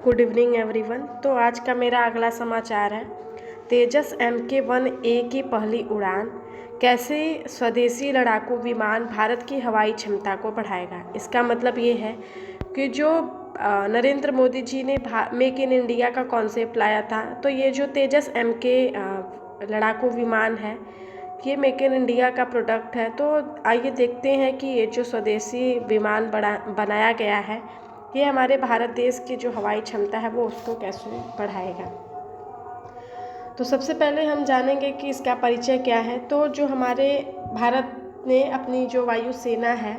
Good evening everyone. तो आज का मेरा अगला समाचार है तेजस Mk-1A की पहली उड़ान कैसे स्वदेशी लड़ाकू विमान भारत की हवाई क्षमता को बढ़ाएगा। इसका मतलब ये है कि जो नरेंद्र मोदी जी ने मेक इन इंडिया का कॉन्सेप्ट लाया था, तो ये जो तेजस Mk लड़ाकू विमान है ये मेक इन इंडिया का प्रोडक्ट है। तो आइए देखते हैं कि ये जो स्वदेशी विमान बनाया गया है ये हमारे भारत देश की जो हवाई क्षमता है वो उसको कैसे बढ़ाएगा। तो सबसे पहले हम जानेंगे कि इसका परिचय क्या है। तो जो हमारे भारत ने अपनी जो वायु सेना है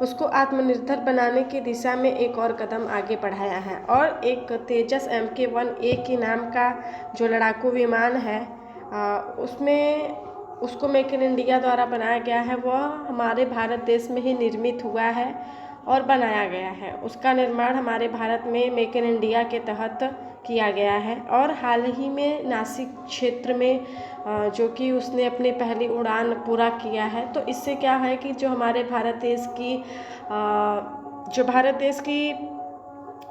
उसको आत्मनिर्भर बनाने की दिशा में एक और कदम आगे बढ़ाया है, और एक तेजस Mk-1A की नाम का जो लड़ाकू विमान है उसको मेक इन इंडिया द्वारा बनाया गया है। वह हमारे भारत देश में ही निर्मित हुआ है और बनाया गया है। उसका निर्माण हमारे भारत में मेक इन इंडिया के तहत किया गया है, और हाल ही में नासिक क्षेत्र में जो कि उसने अपनी पहली उड़ान पूरा किया है। तो इससे क्या है कि जो हमारे भारत देश की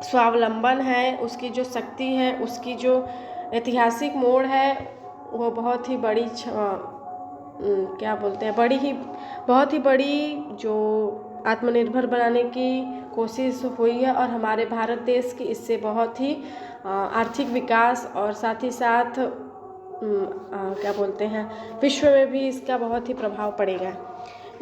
स्वावलंबन है, उसकी जो शक्ति है, उसकी जो ऐतिहासिक मोड़ है वो बहुत ही बड़ी बहुत ही बड़ी जो आत्मनिर्भर बनाने की कोशिश हुई है, और हमारे भारत देश की इससे बहुत ही आर्थिक विकास और साथ ही साथ विश्व में भी इसका बहुत ही प्रभाव पड़ेगा।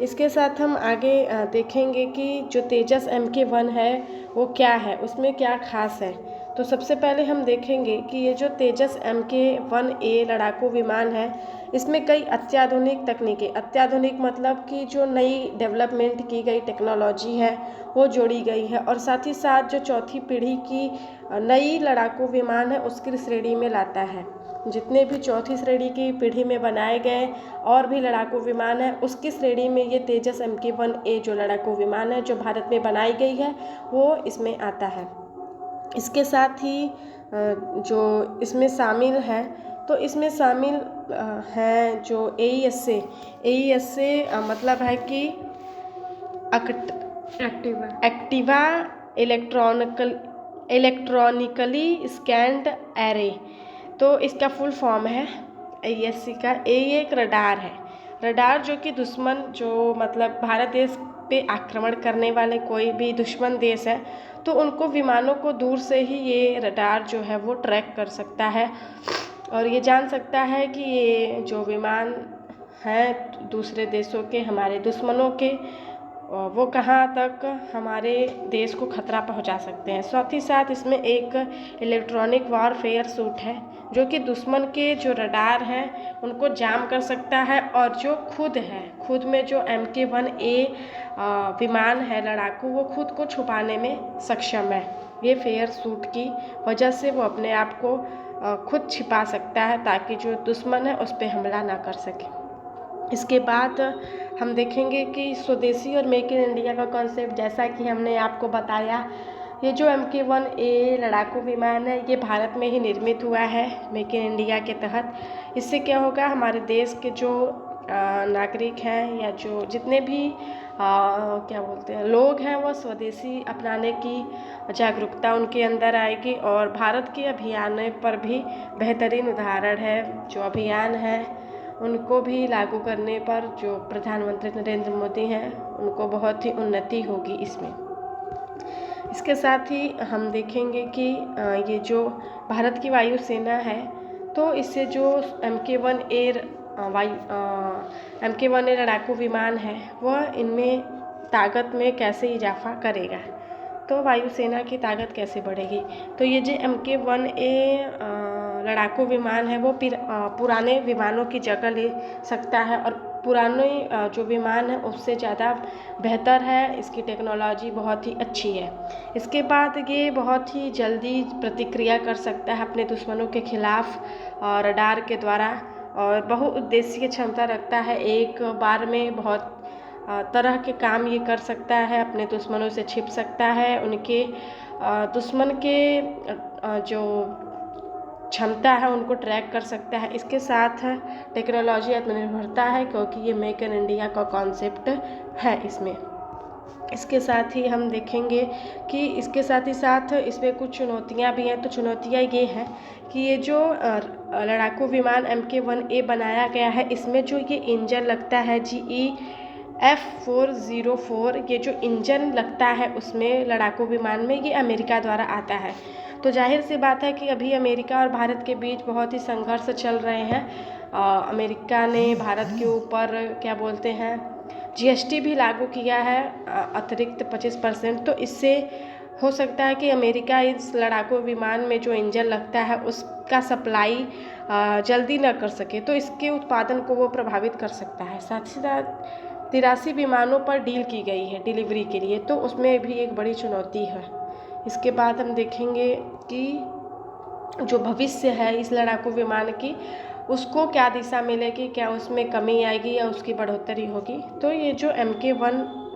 इसके साथ हम आगे देखेंगे कि जो तेजस Mk-1 है वो क्या है, उसमें क्या खास है। तो सबसे पहले हम देखेंगे कि ये जो तेजस Mk-1A लड़ाकू विमान है इसमें कई अत्याधुनिक तकनीकें, अत्याधुनिक मतलब कि जो नई डेवलपमेंट की गई टेक्नोलॉजी है वो जोड़ी गई है, और साथ ही साथ जो चौथी पीढ़ी की नई लड़ाकू विमान है उसकी श्रेणी में लाता है। जितने भी चौथी श्रेणी की पीढ़ी में बनाए गए और भी लड़ाकू विमान है उसकी श्रेणी में ये तेजस Mk-1A जो लड़ाकू विमान है जो भारत में बनाई गई है वो इसमें आता है। इसके साथ ही जो इसमें शामिल है, तो इसमें शामिल हैं जो AESA मतलब है कि एक्टिवा इलेक्ट्रॉनिकली स्कैन्ड एरे। तो इसका फुल फॉर्म है AESA का। एक रडार है, रडार जो कि दुश्मन जो मतलब भारत देश पे आक्रमण करने वाले कोई भी दुश्मन देश है तो उनको विमानों को दूर से ही ये रडार जो है वो ट्रैक कर सकता है, और ये जान सकता है कि ये जो विमान हैं दूसरे देशों के, हमारे दुश्मनों के, वो कहाँ तक हमारे देश को खतरा पहुंचा सकते हैं। साथ ही साथ इसमें एक इलेक्ट्रॉनिक वॉरफेयर सूट है जो कि दुश्मन के जो रडार हैं उनको जाम कर सकता है, और जो खुद में जो Mk-1A विमान है लड़ाकू वो खुद को छुपाने में सक्षम है। ये फेयर सूट की वजह से वो अपने आप को खुद छिपा सकता है ताकि जो दुश्मन है उस पर हमला ना कर सके। इसके बाद हम देखेंगे कि स्वदेशी और मेक इन इंडिया का कॉन्सेप्ट, जैसा कि हमने आपको बताया, ये जो Mk-1A लड़ाकू विमान है ये भारत में ही निर्मित हुआ है मेक इन इंडिया के तहत। इससे क्या होगा, हमारे देश के जो नागरिक हैं या जो जितने भी लोग हैं वो स्वदेशी अपनाने की जागरूकता उनके अंदर आएगी, और भारत के अभियानों पर भी बेहतरीन उदाहरण है। जो अभियान है उनको भी लागू करने पर जो प्रधानमंत्री नरेंद्र मोदी हैं उनको बहुत ही उन्नति होगी इसमें। इसके साथ ही हम देखेंगे कि ये जो भारत की वायु सेना है तो इससे जो Mk-1A लड़ाकू विमान है वह इनमें ताकत में कैसे इजाफा करेगा, तो वायुसेना की ताकत कैसे बढ़ेगी। तो ये जो Mk-1A लड़ाकू विमान है वो पुराने विमानों की जगह ले सकता है, और पुराने जो विमान है उससे ज़्यादा बेहतर है, इसकी टेक्नोलॉजी बहुत ही अच्छी है। इसके बाद ये बहुत ही जल्दी प्रतिक्रिया कर सकता है अपने दुश्मनों के खिलाफ रडार के द्वारा, और बहुउद्देशीय क्षमता रखता है। एक बार में बहुत तरह के काम ये कर सकता है, अपने दुश्मनों से छिप सकता है, उनके दुश्मन के जो क्षमता है उनको ट्रैक कर सकता है। इसके साथ टेक्नोलॉजी आत्मनिर्भरता है क्योंकि ये मेक इन इंडिया का कॉन्सेप्ट है इसमें। इसके साथ ही हम देखेंगे कि इसके साथ ही साथ इसमें कुछ चुनौतियां भी हैं। तो चुनौतियां ये हैं कि ये जो लड़ाकू विमान MK-1A बनाया गया है, इसमें जो ये इंजन लगता है GE-F404, ये जो इंजन लगता है उसमें लड़ाकू विमान में, ये अमेरिका द्वारा आता है। तो जाहिर सी बात है कि अभी अमेरिका और भारत के बीच बहुत ही संघर्ष चल रहे हैं। अमेरिका ने भारत के ऊपर क्या बोलते हैं GST भी लागू किया है, अतिरिक्त 25%। तो इससे हो सकता है कि अमेरिका इस लड़ाकू विमान में जो इंजन लगता है उसका सप्लाई जल्दी न कर सके, तो इसके उत्पादन को वो प्रभावित कर सकता है। साथ ही साथ 83 विमानों पर डील की गई है डिलीवरी के लिए, तो उसमें भी एक बड़ी चुनौती है। इसके बाद हम देखेंगे कि जो भविष्य है इस लड़ाकू विमान की, उसको क्या दिशा मिलेगी, क्या उसमें कमी आएगी या उसकी बढ़ोतरी होगी। तो ये जो MK-1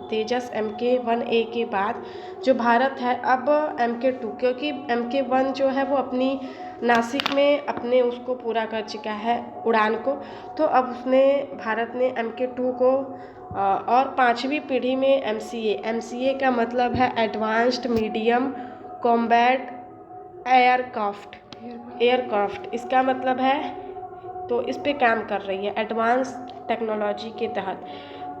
तेजस MK-1A के बाद जो भारत है अब MK-2, क्योंकि MK-1 जो है वो अपनी नासिक में अपने उसको पूरा कर चुका है उड़ान को, तो अब भारत ने MK-2 को और 5वीं पीढ़ी में MCA का मतलब है एडवांस्ड मीडियम कॉम्बैट एयरक्राफ्ट, इसका मतलब है, तो इस पे काम कर रही है एडवांस टेक्नोलॉजी के तहत।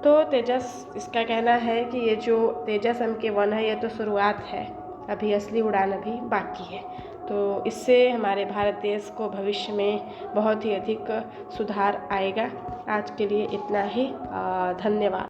तो तेजस, इसका कहना है कि ये जो तेजस MK-1 है ये तो शुरुआत है, अभी असली उड़ान अभी बाकी है। तो इससे हमारे भारत देश को भविष्य में बहुत ही अधिक सुधार आएगा। आज के लिए इतना ही, धन्यवाद।